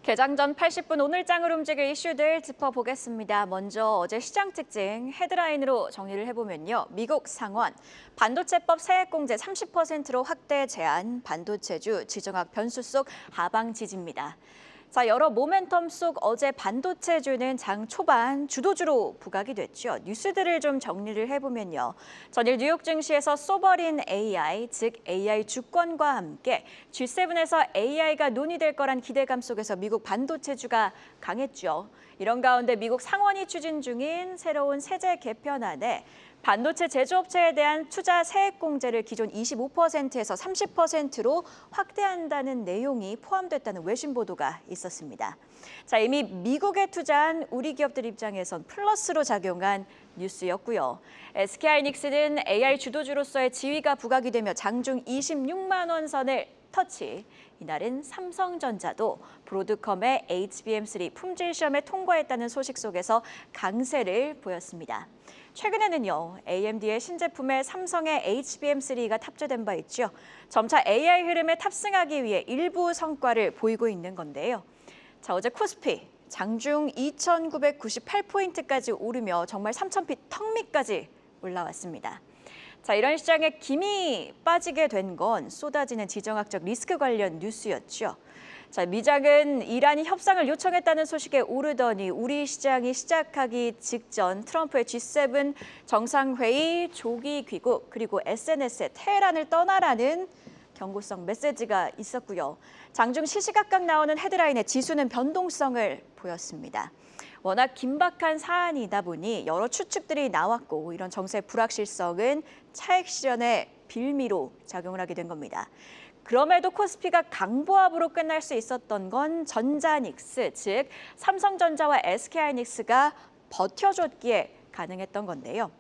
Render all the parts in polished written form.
개장 전 80분 오늘장을 움직일 이슈들 짚어보겠습니다. 먼저 어제 시장 특징 헤드라인으로 정리를 해보면요. 미국 상원, 반도체법 세액공제 30%로 확대 제한, 반도체주 지정학 변수 속 하방 지지입니다. 자, 여러 모멘텀 속 어제 반도체주는 장 초반 주도주로 부각이 됐죠. 뉴스들을 좀 정리를 해보면요. 전일 뉴욕 증시에서 소버린 AI, 즉 AI 주권과 함께 G7에서 AI가 논의될 거란 기대감 속에서 미국 반도체주가 강했죠. 이런 가운데 미국 상원이 추진 중인 새로운 세제 개편안에 반도체 제조업체에 대한 투자 세액 공제를 기존 25%에서 30%로 확대한다는 내용이 포함됐다는 외신 보도가 있었습니다. 자, 이미 미국에 투자한 우리 기업들 입장에선 플러스로 작용한 뉴스였고요. SK하이닉스는 AI 주도주로서의 지위가 부각이 되며 장중 26만 원 선을 터치. 이날은 삼성전자도 브로드컴의 HBM3 품질 시험에 통과했다는 소식 속에서 강세를 보였습니다. 최근에는요, AMD의 신제품에 삼성의 HBM3가 탑재된 바 있죠. 점차 AI 흐름에 탑승하기 위해 일부 성과를 보이고 있는 건데요. 자, 어제 코스피 장중 2,998포인트까지 오르며 정말 3,000피 턱 밑까지 올라왔습니다. 자, 이런 시장에 김이 빠지게 된 건 쏟아지는 지정학적 리스크 관련 뉴스였죠. 자, 미장은 이란이 협상을 요청했다는 소식에 오르더니 우리 시장이 시작하기 직전 트럼프의 G7 정상회의 조기 귀국 그리고 SNS에 테헤란을 떠나라는 경고성 메시지가 있었고요. 장중 시시각각 나오는 헤드라인에 지수는 변동성을 보였습니다. 워낙 긴박한 사안이다 보니 여러 추측들이 나왔고 이런 정세 불확실성은 차익 실현의 빌미로 작용을 하게 된 겁니다. 그럼에도 코스피가 강보합으로 끝날 수 있었던 건 전자닉스, 즉 삼성전자와 SK하이닉스가 버텨줬기에 가능했던 건데요.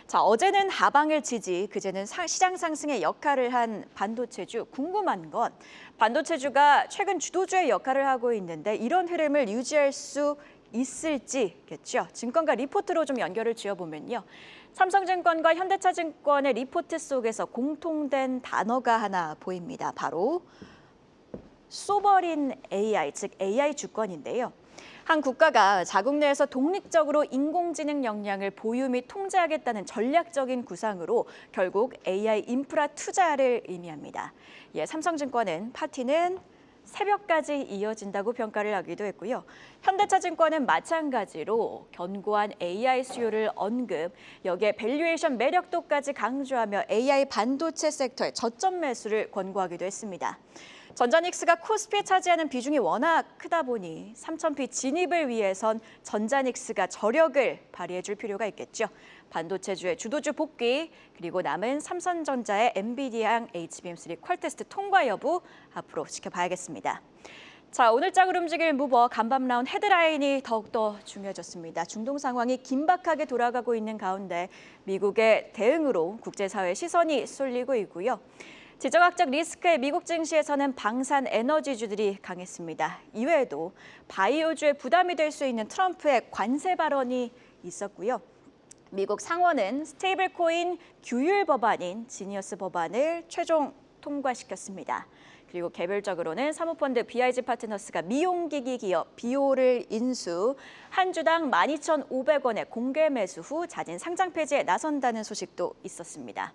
자, 어제는 하방을 지지, 그제는 시장 상승의 역할을 한 반도체주. 궁금한 건 반도체주가 최근 주도주의 역할을 하고 있는데 이런 흐름을 유지할 수 있을지겠죠. 증권가 리포트로 좀 연결을 지어보면요. 삼성증권과 현대차증권의 리포트 속에서 공통된 단어가 하나 보입니다. 바로 소버린 AI, 즉 AI 주권인데요. 한 국가가 자국 내에서 독립적으로 인공지능 역량을 보유 및 통제하겠다는 전략적인 구상으로 결국 AI 인프라 투자를 의미합니다. 예, 삼성증권은 파티는 새벽까지 이어진다고 평가를 하기도 했고요. 현대차증권은 마찬가지로 견고한 AI 수요를 언급, 여기에 밸류에이션 매력도까지 강조하며 AI 반도체 섹터의 저점 매수를 권고하기도 했습니다. 전자닉스가 코스피에 차지하는 비중이 워낙 크다 보니 3,000피 진입을 위해선 전자닉스가 저력을 발휘해줄 필요가 있겠죠. 반도체주의 주도주 복귀, 그리고 남은 삼성전자의 엔비디아랑 HBM3 퀄테스트 통과 여부 앞으로 지켜봐야겠습니다. 자, 오늘장을 움직일 무버 간밤 나온 헤드라인이 더욱더 중요해졌습니다. 중동 상황이 긴박하게 돌아가고 있는 가운데 미국의 대응으로 국제사회의 시선이 쏠리고 있고요. 지정학적 리스크의 미국 증시에서는 방산 에너지주들이 강했습니다. 이외에도 바이오주에 부담이 될 수 있는 트럼프의 관세 발언이 있었고요. 미국 상원은 스테이블 코인 규율 법안인 지니어스 법안을 최종 통과시켰습니다. 그리고 개별적으로는 사모펀드 BIG 파트너스가 미용기기 기업 비오를 인수, 한 주당 12,500원의 공개 매수 후 자진 상장 폐지에 나선다는 소식도 있었습니다.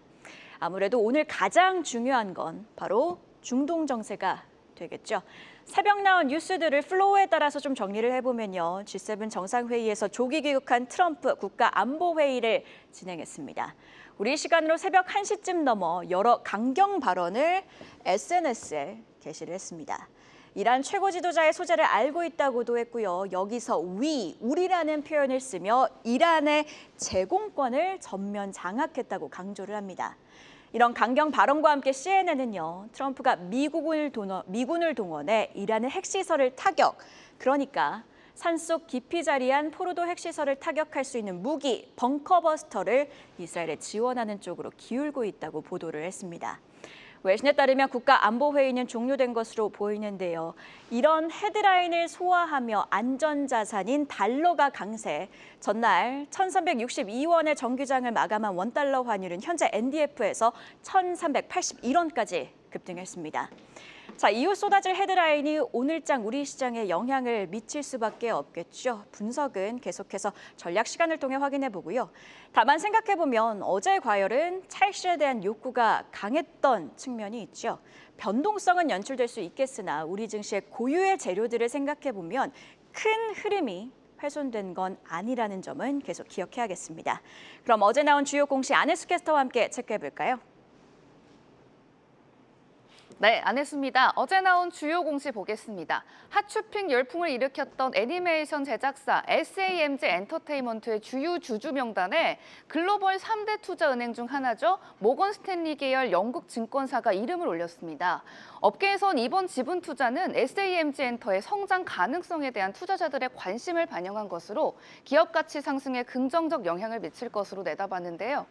아무래도 오늘 가장 중요한 건 바로 중동 정세가 되겠죠. 새벽 나온 뉴스들을 플로우에 따라서 좀 정리를 해보면요. G7 정상회의에서 조기 귀국한 트럼프 국가안보회의를 진행했습니다. 우리 시간으로 새벽 1시쯤 넘어 여러 강경 발언을 SNS에 게시를 했습니다. 이란 최고 지도자의 소재를 알고 있다고도 했고요. 여기서 우리라는 표현을 쓰며 이란의 제공권을 전면 장악했다고 강조를 합니다. 이런 강경 발언과 함께 CNN은요, 트럼프가 미군을 동원해 이란의 핵시설을 타격, 그러니까 산속 깊이 자리한 포르도 핵시설을 타격할 수 있는 무기, 벙커버스터를 이스라엘에 지원하는 쪽으로 기울고 있다고 보도를 했습니다. 외신에 따르면 국가안보회의는 종료된 것으로 보이는데요. 이런 헤드라인을 소화하며 안전자산인 달러가 강세, 전날 1,362원의 정규장을 마감한 원달러 환율은 현재 NDF에서 1,381원까지 급등했습니다. 자, 이후 쏟아질 헤드라인이 오늘장 우리 시장에 영향을 미칠 수밖에 없겠죠. 분석은 계속해서 전략 시간을 통해 확인해 보고요. 다만 생각해 보면 어제 과열은 찰실에 대한 욕구가 강했던 측면이 있죠. 변동성은 연출될 수 있겠으나 우리 증시의 고유의 재료들을 생각해 보면 큰 흐름이 훼손된 건 아니라는 점은 계속 기억해야겠습니다. 그럼 어제 나온 주요 공시 안혜수 캐스터와 함께 체크해 볼까요? 네, 안했습니다. 어제 나온 주요 공시 보겠습니다. 핫쇼핑 열풍을 일으켰던 애니메이션 제작사 SAMG 엔터테인먼트의 주요 주주 명단에 글로벌 3대 투자은행 중 하나죠. 모건 스탠리 계열 영국 증권사가 이름을 올렸습니다. 업계에선 이번 지분 투자는 SAMG 엔터의 성장 가능성에 대한 투자자들의 관심을 반영한 것으로 기업 가치 상승에 긍정적 영향을 미칠 것으로 내다봤는데요.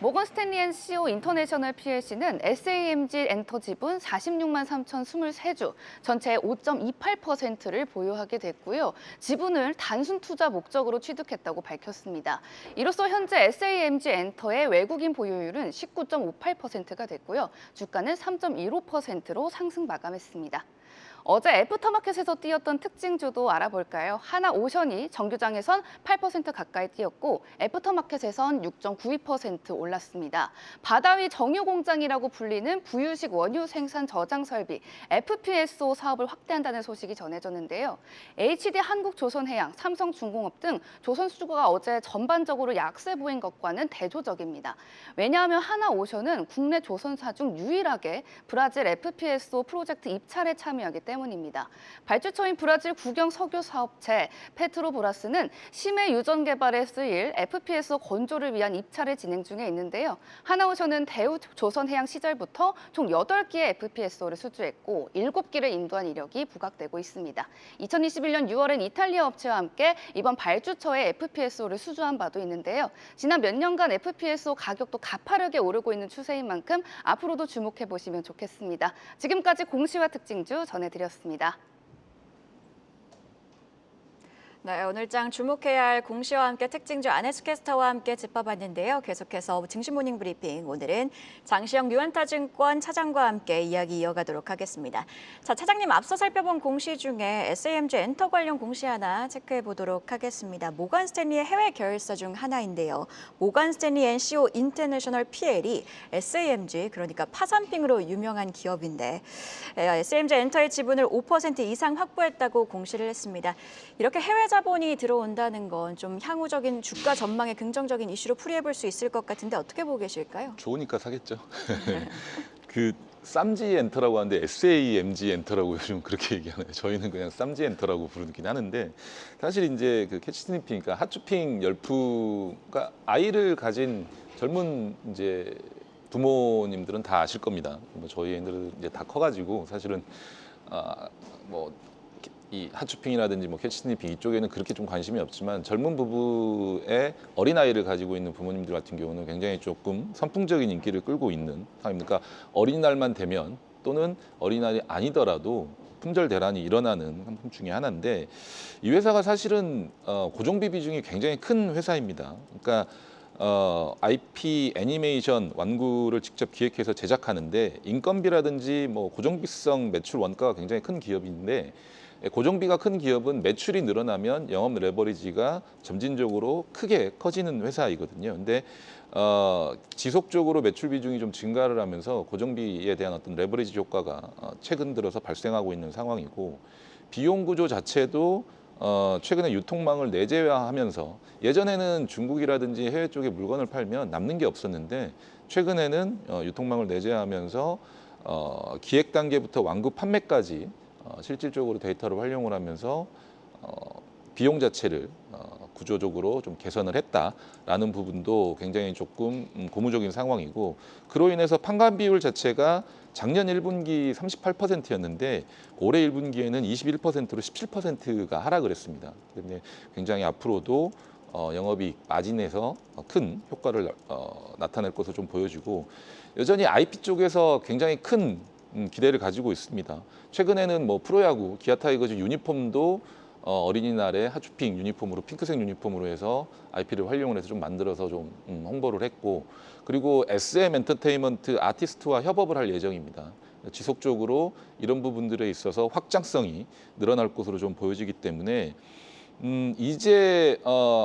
모건 스탠리 앤 CO 인터내셔널 PLC는 SAMG 엔터 지분 46만 3,023주, 전체의 5.28%를 보유하게 됐고요. 지분을 단순 투자 목적으로 취득했다고 밝혔습니다. 이로써 현재 SAMG 엔터의 외국인 보유율은 19.58%가 됐고요. 주가는 3.15%로 상승 마감했습니다. 어제 애프터마켓에서 뛰었던 특징주도 알아볼까요? 하나오션이 정규장에선 8% 가까이 뛰었고 애프터마켓에선 6.92% 올랐습니다. 바다위 정유공장이라고 불리는 부유식 원유 생산 저장 설비 FPSO 사업을 확대한다는 소식이 전해졌는데요. HD 한국조선해양, 삼성중공업 등 조선 수주가 어제 전반적으로 약세 보인 것과는 대조적입니다. 왜냐하면 하나오션은 국내 조선사 중 유일하게 브라질 FPSO 프로젝트 입찰에 참여하기 때문입니다. 발주처인 브라질 국영 석유 사업체 페트로브라스는 심해 유전 개발에 쓰일 FPSO 건조를 위한 입찰을 진행 중에 있는데요. 하나오션은 대우 조선해양 시절부터 총 8기의 FPSO를 수주했고 7기를 인도한 이력이 부각되고 있습니다. 2021년 6월엔 이탈리아 업체와 함께 이번 발주처에 FPSO를 수주한 바도 있는데요. 지난 몇 년간 FPSO 가격도 가파르게 오르고 있는 추세인 만큼 앞으로도 주목해 보시면 좋겠습니다. 지금까지 공시와 특징주 전해드렸습니다. 네, 오늘장 주목해야 할 공시와 함께 특징주 안혜수 캐스터와 함께 짚어봤는데요. 계속해서 증시 모닝 브리핑, 오늘은 장시영 유안타증권 차장과 함께 이야기 이어가도록 하겠습니다. 자, 차장님 앞서 살펴본 공시 중에 SAMG 엔터 관련 공시 하나 체크해 보도록 하겠습니다. 모건 스탠리의 해외 계열사 중 하나인데요. 모건 스탠리 앤 CO 인터내셔널 PL이 SAMG, 그러니까 파산핑으로 유명한 기업인데 SAMG 엔터의 지분을 5% 이상 확보했다고 공시를 했습니다. 이렇게 해외 자본이 들어온다는 건 좀 향후적인 주가 전망의 긍정적인 이슈로 풀이해 볼 수 있을 것 같은데 어떻게 보고 계실까요? 좋으니까 사겠죠. 그 쌈지 엔터라고 하는데 SAMG 엔터라고 요즘 그렇게 얘기하나요? 저희는 그냥 쌈지 엔터라고 부르긴 하는데 사실 이제 그 캐치스니핑, 그러니까 핫쇼핑 열풍가 아이를 가진 젊은 이제 부모님들은 다 아실 겁니다. 뭐 저희 애들은 이제 다 커가지고 사실은 뭐 이 핫쇼핑이라든지 뭐 캐치스니핑 이쪽에는 그렇게 좀 관심이 없지만 젊은 부부의 어린아이를 가지고 있는 부모님들 같은 경우는 굉장히 조금 선풍적인 인기를 끌고 있는 상황입니다. 그러니까 어린이날만 되면 또는 어린이날이 아니더라도 품절 대란이 일어나는 상품 중에 하나인데 이 회사가 사실은 고정비 비중이 굉장히 큰 회사입니다. 그러니까 IP 애니메이션 완구를 직접 기획해서 제작하는데 인건비라든지 뭐 고정비성 매출 원가가 굉장히 큰 기업인데 고정비가 큰 기업은 매출이 늘어나면 영업 레버리지가 점진적으로 크게 커지는 회사이거든요. 근데 지속적으로 매출 비중이 좀 증가를 하면서 고정비에 대한 어떤 레버리지 효과가 최근 들어서 발생하고 있는 상황이고 비용 구조 자체도 최근에 유통망을 내재화하면서 예전에는 중국이라든지 해외 쪽에 물건을 팔면 남는 게 없었는데 최근에는 유통망을 내재화하면서 기획 단계부터 완구 판매까지 실질적으로 데이터를 활용을 하면서 비용 자체를 구조적으로 좀 개선을 했다라는 부분도 굉장히 조금 고무적인 상황이고 그로 인해서 판관 비율 자체가 작년 1분기 38%였는데 올해 1분기에는 21%로 17%가 하락을 했습니다. 때문에 굉장히 앞으로도 영업이익 마진에서 큰 효과를 나타낼 것으로 좀 보여지고 여전히 IP 쪽에서 굉장히 큰 기대를 가지고 있습니다. 최근에는 뭐 프로야구, 기아 타이거즈 유니폼도 어린이날에 핫쇼핑 유니폼으로 핑크색 유니폼으로 해서 IP를 활용을 해서 좀 만들어서 좀 홍보를 했고 그리고 SM 엔터테인먼트 아티스트와 협업을 할 예정입니다. 지속적으로 이런 부분들에 있어서 확장성이 늘어날 것으로 좀 보여지기 때문에 이제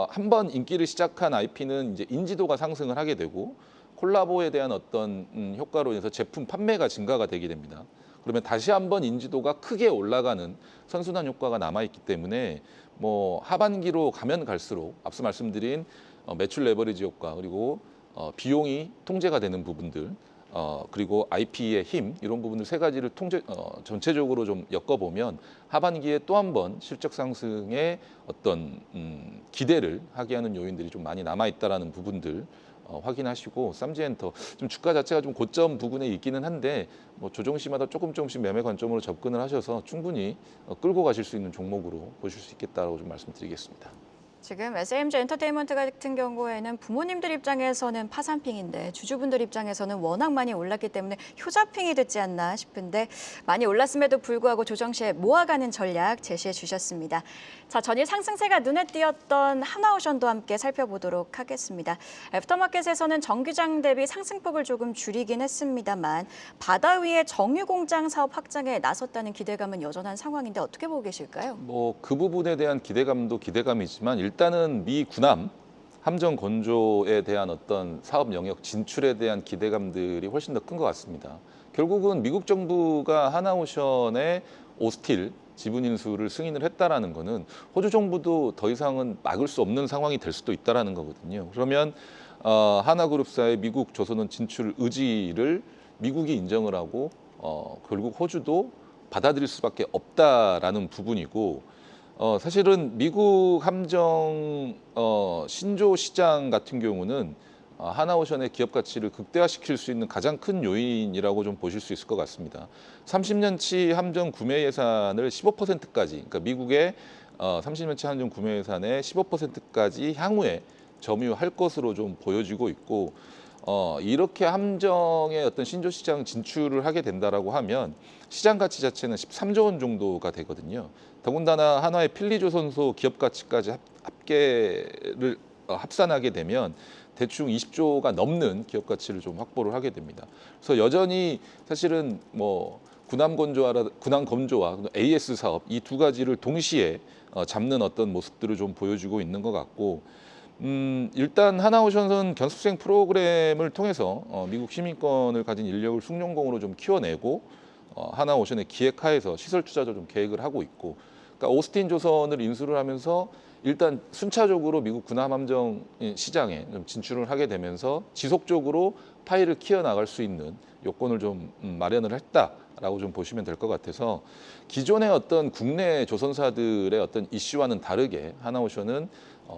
한번 인기를 시작한 IP는 이제 인지도가 상승을 하게 되고 콜라보에 대한 어떤 효과로 인해서 제품 판매가 증가가 되게 됩니다. 그러면 다시 한번 인지도가 크게 올라가는 선순환 효과가 남아있기 때문에 뭐 하반기로 가면 갈수록 앞서 말씀드린 매출 레버리지 효과 그리고 비용이 통제가 되는 부분들 그리고 IP의 힘 이런 부분들 세 가지를 전체적으로 좀 엮어보면 하반기에 또 한 번 실적 상승의 어떤 기대를 하게 하는 요인들이 좀 많이 남아있다라는 부분들 확인하시고 쌈지엔터 좀 주가 자체가 좀 고점 부근에 있기는 한데 뭐 조정 시마다 조금씩 매매 관점으로 접근을 하셔서 충분히 끌고 가실 수 있는 종목으로 보실 수 있겠다라고 좀 말씀드리겠습니다. 지금 SMG 엔터테인먼트 같은 경우에는 부모님들 입장에서는 파산핑인데 주주분들 입장에서는 워낙 많이 올랐기 때문에 효자핑이 됐지 않나 싶은데 많이 올랐음에도 불구하고 조정 시에 모아가는 전략 제시해 주셨습니다. 자, 전일 상승세가 눈에 띄었던 하나오션도 함께 살펴보도록 하겠습니다. 애프터마켓에서는 정규장 대비 상승폭을 조금 줄이긴 했습니다만 바다 위에 정유공장 사업 확장에 나섰다는 기대감은 여전한 상황인데 어떻게 보고 계실까요? 뭐 그 부분에 대한 기대감도 기대감이지만 일단은 미 군함 함정 건조에 대한 어떤 사업 영역 진출에 대한 기대감들이 훨씬 더 큰 것 같습니다. 결국은 미국 정부가 하나오션의 오스틸 지분 인수를 승인을 했다라는 거는 호주 정부도 더 이상은 막을 수 없는 상황이 될 수도 있다라는 거거든요. 그러면 하나그룹사의 미국 조선원 진출 의지를 미국이 인정을 하고 결국 호주도 받아들일 수밖에 없다라는 부분이고 사실은 미국 함정 신조 시장 같은 경우는 하나오션의 기업 가치를 극대화시킬 수 있는 가장 큰 요인이라고 좀 보실 수 있을 것 같습니다. 30년치 함정 구매 예산을 15%까지, 그러니까 미국의 30년치 함정 구매 예산의 15%까지 향후에 점유할 것으로 좀 보여지고 있고 이렇게 함정의 어떤 신조 시장 진출을 하게 된다라고 하면 시장 가치 자체는 13조 원 정도가 되거든요. 더군다나 하나의 필리조선소 기업 가치까지 합계를 합산하게 되면 대충 20조가 넘는 기업 가치를 좀 확보를 하게 됩니다. 그래서 여전히 사실은 뭐 군함 건조와 AS 사업 이 두 가지를 동시에 잡는 어떤 모습들을 좀 보여주고 있는 것 같고 일단 하나오션은 견습생 프로그램을 통해서 미국 시민권을 가진 인력을 숙련공으로 좀 키워내고 하나오션의 기획하에서 시설 투자도 좀 계획을 하고 있고 그러니까 오스틴 조선을 인수를 하면서 일단 순차적으로 미국 군함 함정 시장에 좀 진출을 하게 되면서 지속적으로 파일을 키워나갈 수 있는 요건을 좀 마련을 했다라고 좀 보시면 될 것 같아서 기존의 어떤 국내 조선사들의 어떤 이슈와는 다르게 하나오션은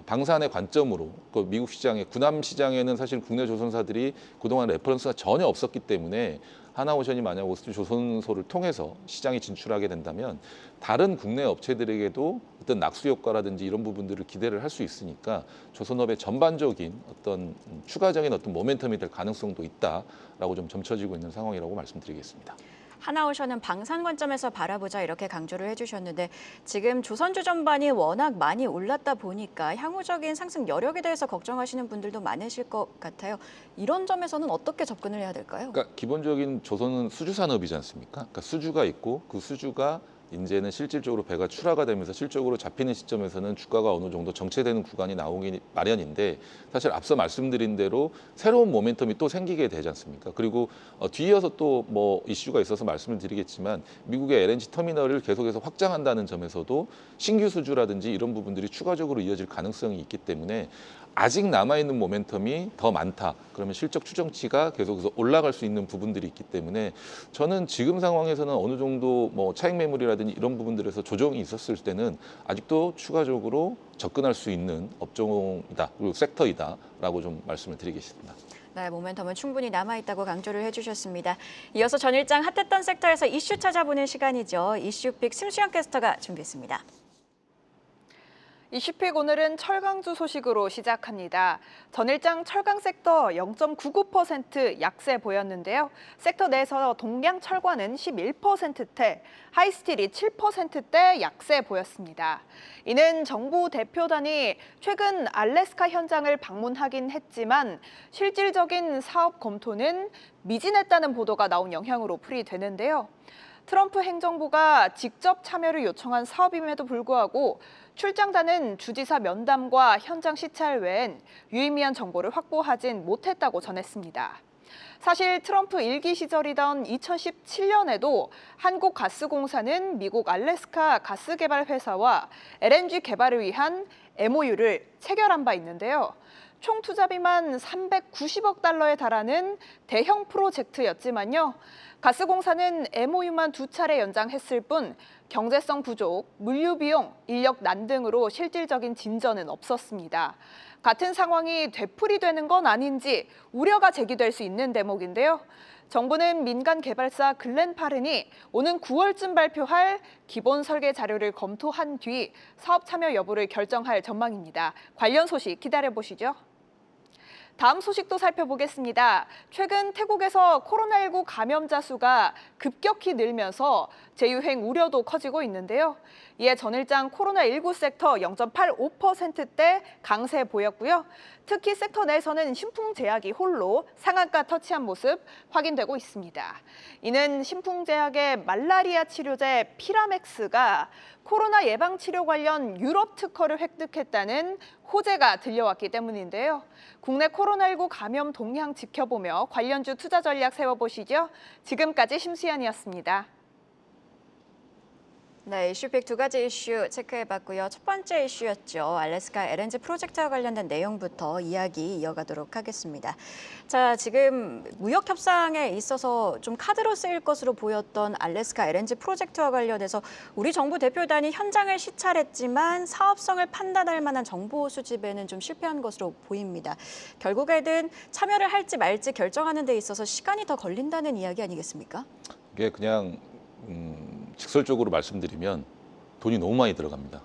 방산의 관점으로 그 미국 시장의 군함 시장에는 사실 국내 조선사들이 그동안 레퍼런스가 전혀 없었기 때문에 하나오션이 만약 오스틴 조선소를 통해서 시장에 진출하게 된다면 다른 국내 업체들에게도 어떤 낙수 효과라든지 이런 부분들을 기대를 할 수 있으니까 조선업의 전반적인 어떤 추가적인 어떤 모멘텀이 될 가능성도 있다라고 좀 점쳐지고 있는 상황이라고 말씀드리겠습니다. 하나오션은 방산 관점에서 바라보자 이렇게 강조를 해주셨는데 지금 조선주 전반이 워낙 많이 올랐다 보니까 향후적인 상승 여력에 대해서 걱정하시는 분들도 많으실 것 같아요. 이런 점에서는 어떻게 접근을 해야 될까요? 그러니까 기본적인 조선은 수주 산업이지 않습니까? 그러니까 수주가 있고 그 수주가 이제는 실질적으로 배가 출하가 되면서 실적으로 잡히는 시점에서는 주가가 어느 정도 정체되는 구간이 나오기 마련인데 사실 앞서 말씀드린 대로 새로운 모멘텀이 또 생기게 되지 않습니까? 그리고 뒤이어서 또 뭐 이슈가 있어서 말씀을 드리겠지만 미국의 LNG 터미널을 계속해서 확장한다는 점에서도 신규 수주라든지 이런 부분들이 추가적으로 이어질 가능성이 있기 때문에 아직 남아있는 모멘텀이 더 많다. 그러면 실적 추정치가 계속해서 올라갈 수 있는 부분들이 있기 때문에 저는 지금 상황에서는 어느 정도 뭐 차익 매물이라든지 이런 부분들에서 조정이 있었을 때는 아직도 추가적으로 접근할 수 있는 업종이다. 그리고 섹터이다라고 좀 말씀을 드리겠습니다. 네, 모멘텀은 충분히 남아있다고 강조를 해주셨습니다. 이어서 전일장 핫했던 섹터에서 이슈 찾아보는 시간이죠. 이슈픽 심수영 캐스터가 준비했습니다. 이슈픽 오늘은 철강주 소식으로 시작합니다. 전일장 철강 섹터 0.99% 약세 보였는데요. 섹터 내에서 동양 철관은 11%대, 하이스틸이 7%대 약세 보였습니다. 이는 정부 대표단이 최근 알래스카 현장을 방문하긴 했지만 실질적인 사업 검토는 미진했다는 보도가 나온 영향으로 풀이되는데요. 트럼프 행정부가 직접 참여를 요청한 사업임에도 불구하고 출장단은 주지사 면담과 현장 시찰 외엔 유의미한 정보를 확보하진 못했다고 전했습니다. 사실 트럼프 1기 시절이던 2017년에도 한국가스공사는 미국 알래스카 가스개발 회사와 LNG 개발을 위한 MOU를 체결한 바 있는데요. 총 투자비만 390억 달러에 달하는 대형 프로젝트였지만요. 가스공사는 MOU만 2차례 연장했을 뿐 경제성 부족, 물류 비용, 인력 난 등으로 실질적인 진전은 없었습니다. 같은 상황이 되풀이되는 건 아닌지 우려가 제기될 수 있는 대목인데요. 정부는 민간 개발사 글렌파른이 오는 9월쯤 발표할 기본 설계 자료를 검토한 뒤 사업 참여 여부를 결정할 전망입니다. 관련 소식 기다려보시죠. 다음 소식도 살펴보겠습니다. 최근 태국에서 코로나19 감염자 수가 급격히 늘면서 재유행 우려도 커지고 있는데요. 이에 전일장 코로나19 섹터 0.85%대 강세 보였고요. 특히 섹터 내에서는 신풍제약이 홀로 상한가 터치한 모습 확인되고 있습니다. 이는 신풍제약의 말라리아 치료제 피라맥스가 코로나 예방 치료 관련 유럽 특허를 획득했다는 호재가 들려왔기 때문인데요. 국내 코로나19 감염 동향 지켜보며 관련주 투자 전략 세워보시죠. 지금까지 심수연이었습니다. 네, 이슈픽 두 가지 이슈 체크해봤고요. 첫 번째 이슈였죠. 알래스카 LNG 프로젝트와 관련된 내용부터 이야기 이어가도록 하겠습니다. 자, 지금 무역 협상에 있어서 좀 카드로 쓰일 것으로 보였던 알래스카 LNG 프로젝트와 관련해서 우리 정부 대표단이 현장을 시찰했지만 사업성을 판단할 만한 정보 수집에는 좀 실패한 것으로 보입니다. 결국에는 참여를 할지 말지 결정하는 데 있어서 시간이 더 걸린다는 이야기 아니겠습니까? 이게 그냥 직설적으로 말씀드리면 돈이 너무 많이 들어갑니다.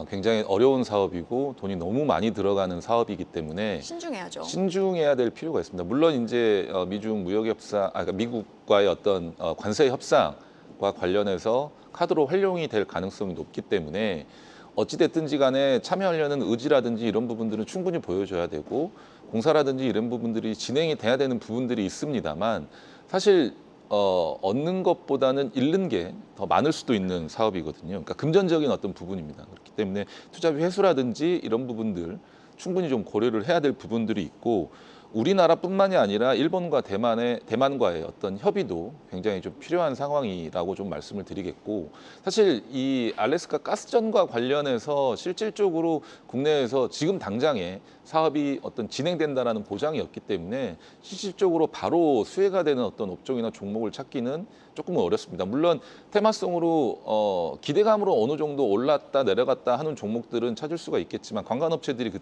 굉장히 어려운 사업이고 돈이 너무 많이 들어가는 사업이기 때문에 신중해야죠. 신중해야 될 필요가 있습니다. 물론 이제 미중 무역 협상, 그러니까 미국과의 어떤 관세 협상과 관련해서 카드로 활용이 될 가능성이 높기 때문에 어찌 됐든지 간에 참여하려는 의지라든지 이런 부분들은 충분히 보여줘야 되고 공사라든지 이런 부분들이 진행이 돼야 되는 부분들이 있습니다만 사실 얻는 것보다는 잃는 게 더 많을 수도 있는 사업이거든요. 그러니까 금전적인 어떤 부분입니다. 그렇기 때문에 투자비 회수라든지 이런 부분들 충분히 좀 고려를 해야 될 부분들이 있고 우리나라뿐만이 아니라 일본과 대만과의 어떤 협의도 굉장히 좀 필요한 상황이라고 좀 말씀을 드리겠고 사실 이 알래스카 가스전과 관련해서 실질적으로 국내에서 지금 당장에 사업이 어떤 진행된다라는 보장이 없기 때문에 실질적으로 바로 수혜가 되는 어떤 업종이나 종목을 찾기는 조금은 어렵습니다. 물론 테마성으로 기대감으로 어느 정도 올랐다 내려갔다 하는 종목들은 찾을 수가 있겠지만 관광업체들이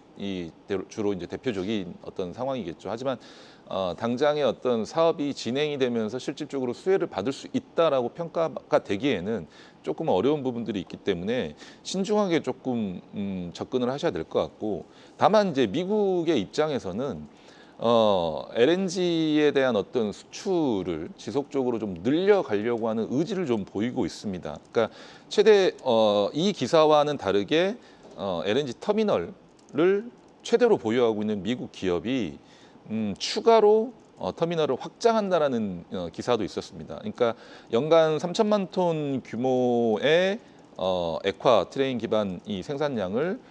주로 이제 대표적인 어떤 상황이겠죠. 하지만 당장의 어떤 사업이 진행이 되면서 실질적으로 수혜를 받을 수 있다라고 평가가 되기에는 조금 어려운 부분들이 있기 때문에 신중하게 조금 접근을 하셔야 될 것 같고 다만 이제 미국의 입장에서는 LNG에 대한 어떤 수출을 지속적으로 좀 늘려가려고 하는 의지를 좀 보이고 있습니다. 그러니까 최대 이 기사와는 다르게 LNG 터미널을 최대로 보유하고 있는 미국 기업이 추가로 터미널을 확장한다라는 기사도 있었습니다. 그러니까 연간 3천만 톤 규모의 액화 트레인 기반 이 생산량을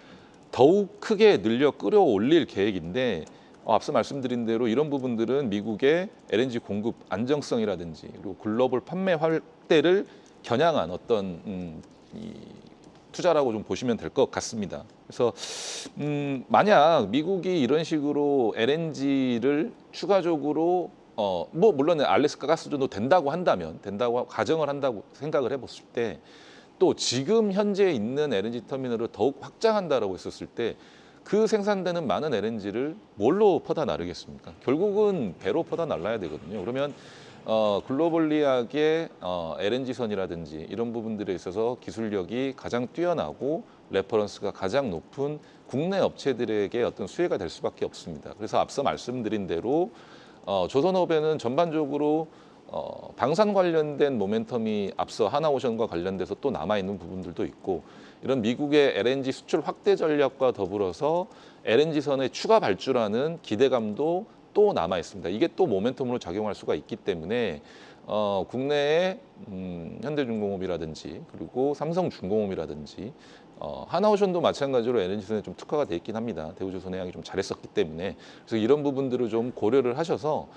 더욱 크게 늘려 끌어올릴 계획인데 앞서 말씀드린 대로 이런 부분들은 미국의 LNG 공급 안정성이라든지 그리고 글로벌 판매 확대를 겨냥한 어떤 투자라고 좀 보시면 될 것 같습니다. 그래서 만약 미국이 이런 식으로 LNG를 추가적으로 물론 알래스카 가스전도 된다고 가정을 한다고 생각을 해봤을 때 또 지금 현재 있는 LNG 터미널을 더욱 확장한다라고 했었을 때 그 생산되는 많은 LNG를 뭘로 퍼다 나르겠습니까? 결국은 배로 퍼다 날라야 되거든요. 그러면 글로벌리하게 LNG선이라든지 이런 부분들에 있어서 기술력이 가장 뛰어나고 레퍼런스가 가장 높은 국내 업체들에게 어떤 수혜가 될 수밖에 없습니다. 그래서 앞서 말씀드린 대로 조선업에는 전반적으로 방산 관련된 모멘텀이 앞서 하나오션과 관련돼서 또 남아있는 부분들도 있고 이런 미국의 LNG 수출 확대 전략과 더불어서 LNG선의 추가 발주라는 기대감도 또 남아 있습니다. 이게 또 모멘텀으로 작용할 수가 있기 때문에 국내의 현대중공업이라든지 그리고 삼성중공업이라든지 하나오션도 마찬가지로 LNG선에 좀 특화가 돼 있긴 합니다. 대우조선해양이 좀 잘했었기 때문에 그래서 이런 부분들을 좀 고려를 하셔서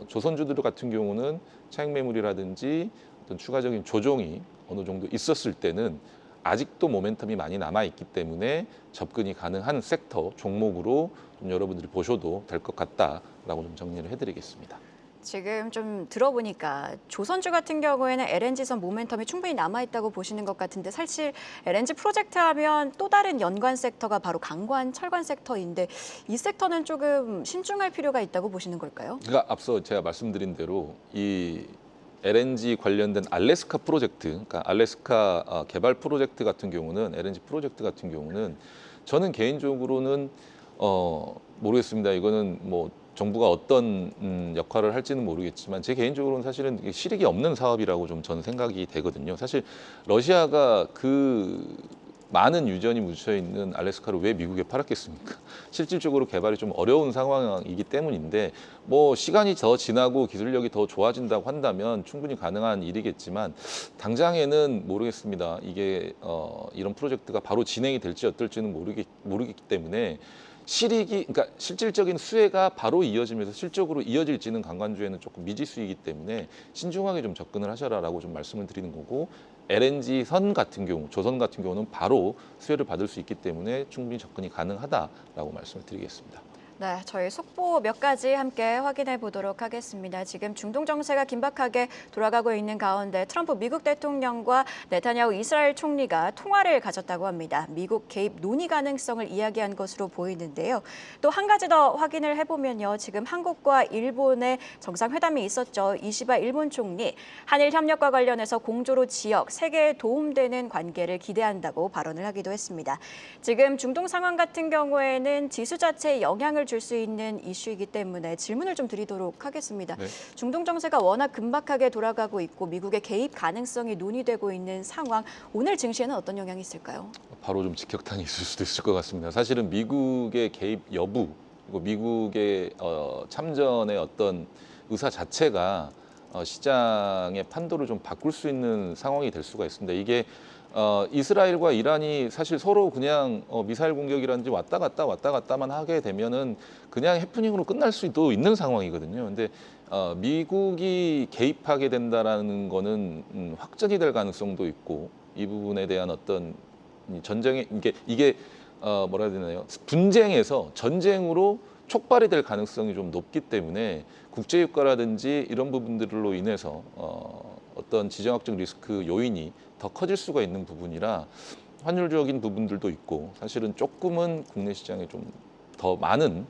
조선주들 같은 경우는 차익 매물이라든지 어떤 추가적인 조정이 어느 정도 있었을 때는 아직도 모멘텀이 많이 남아 있기 때문에 접근이 가능한 섹터 종목으로 좀 여러분들이 보셔도 될 것 같다라고 좀 정리를 해드리겠습니다. 지금 좀 들어보니까 조선주 같은 경우에는 LNG선 모멘텀이 충분히 남아있다고 보시는 것 같은데 사실 LNG 프로젝트 하면 또 다른 연관 섹터가 바로 강관, 철관 섹터인데 이 섹터는 조금 신중할 필요가 있다고 보시는 걸까요? 그러니까 앞서 제가 말씀드린 대로 이 LNG 관련된 알래스카 프로젝트, 그러니까 알래스카 개발 프로젝트 같은 경우는 LNG 프로젝트 같은 경우는 저는 개인적으로는 모르겠습니다. 이거는 뭐 정부가 어떤 역할을 할지는 모르겠지만 제 개인적으로는 사실은 이게 실익이 없는 사업이라고 좀 저는 생각이 되거든요. 사실 러시아가 그 많은 유전이 묻혀 있는 알래스카를 왜 미국에 팔았겠습니까? 실질적으로 개발이 좀 어려운 상황이기 때문인데 뭐 시간이 더 지나고 기술력이 더 좋아진다고 한다면 충분히 가능한 일이겠지만 당장에는 모르겠습니다. 이게 이런 프로젝트가 바로 진행이 될지 어떨지는 모르기 때문에 그러니까 실질적인 수혜가 바로 이어지면서 실적으로 이어질지는 관광주에는 조금 미지수이기 때문에 신중하게 좀 접근을 하셔라라고 좀 말씀을 드리는 거고 LNG 선 같은 경우, 조선 같은 경우는 바로 수혜를 받을 수 있기 때문에 충분히 접근이 가능하다라고 말씀을 드리겠습니다. 네, 저희 속보 몇 가지 함께 확인해 보도록 하겠습니다. 지금 중동 정세가 긴박하게 돌아가고 있는 가운데 트럼프 미국 대통령과 네타냐후 이스라엘 총리가 통화를 가졌다고 합니다. 미국 개입 논의 가능성을 이야기한 것으로 보이는데요. 또 한 가지 더 확인을 해보면요. 지금 한국과 일본의 정상회담이 있었죠. 이시바 일본 총리, 한일 협력과 관련해서 공조로 지역, 세계에 도움되는 관계를 기대한다고 발언을 하기도 했습니다. 지금 중동 상황 같은 경우에는 지수 자체에 영향을 줄 수 있는 이슈이기 때문에 질문을 좀 드리도록 하겠습니다. 네. 중동 정세가 워낙 긴박하게 돌아가고 있고 미국의 개입 가능성이 논의되고 있는 상황, 오늘 증시에는 어떤 영향이 있을까요? 바로 좀 직격탄이 있을 수도 있을 것 같습니다. 사실은 미국의 개입 여부, 그리고 미국의 참전의 어떤 의사 자체가 시장의 판도를 좀 바꿀 수 있는 상황이 될 수가 있습니다. 이게 이스라엘과 이란이 사실 서로 그냥 미사일 공격이라든지 왔다 갔다만 하게 되면은 그냥 해프닝으로 끝날 수도 있는 상황이거든요. 근데 미국이 개입하게 된다라는 거는 확전이 될 가능성도 있고 이 부분에 대한 어떤 전쟁의 이게 뭐라 해야 되나요? 분쟁에서 전쟁으로 촉발이 될 가능성이 좀 높기 때문에 국제유가라든지 이런 부분들로 인해서 어떤 지정학적 리스크 요인이 더 커질 수가 있는 부분이라 환율적인 부분들도 있고 사실은 조금은 국내 시장에 좀 더 많은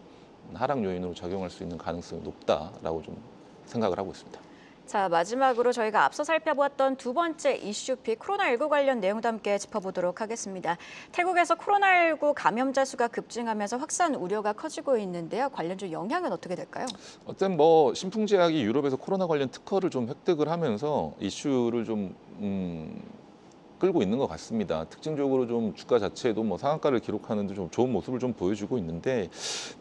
하락 요인으로 작용할 수 있는 가능성이 높다라고 좀 생각을 하고 있습니다. 자, 마지막으로 저희가 앞서 살펴보았던 두 번째 이슈픽 코로나19 관련 내용도 함께 짚어보도록 하겠습니다. 태국에서 코로나19 감염자 수가 급증하면서 확산 우려가 커지고 있는데요. 관련주 영향은 어떻게 될까요? 어떤 뭐 신풍제약이 유럽에서 코로나 관련 특허를 좀 획득을 하면서 이슈를 좀 끌고 있는 것 같습니다. 특징적으로 좀 주가 자체도 뭐 상한가를 기록하는데 좀 좋은 모습을 좀 보여주고 있는데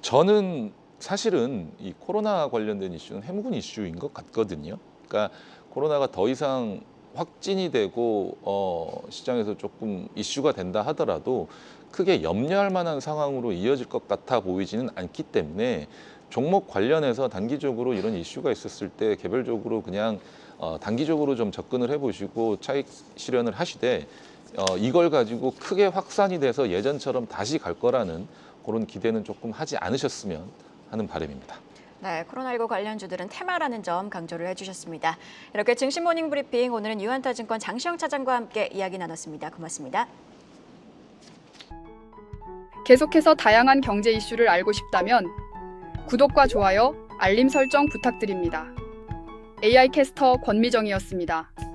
저는 사실은 이 코로나 관련된 이슈는 해묵은 이슈인 것 같거든요. 그러니까 코로나가 더 이상 확진이 되고 시장에서 조금 이슈가 된다 하더라도 크게 염려할 만한 상황으로 이어질 것 같아 보이지는 않기 때문에 종목 관련해서 단기적으로 이런 이슈가 있었을 때 개별적으로 그냥 단기적으로 좀 접근을 해보시고 차익 실현을 하시되 이걸 가지고 크게 확산이 돼서 예전처럼 다시 갈 거라는 그런 기대는 조금 하지 않으셨으면 하는 바람입니다. 네, 코로나19 관련주들은 테마라는 점 강조를 해주셨습니다. 이렇게 증시 모닝 브리핑, 오늘은 유한타증권 장시영 차장과 함께 이야기 나눴습니다. 고맙습니다. 계속해서 다양한 경제 이슈를 알고 싶다면 구독과 좋아요, 알림 설정 부탁드립니다. AI 캐스터 권미정이었습니다.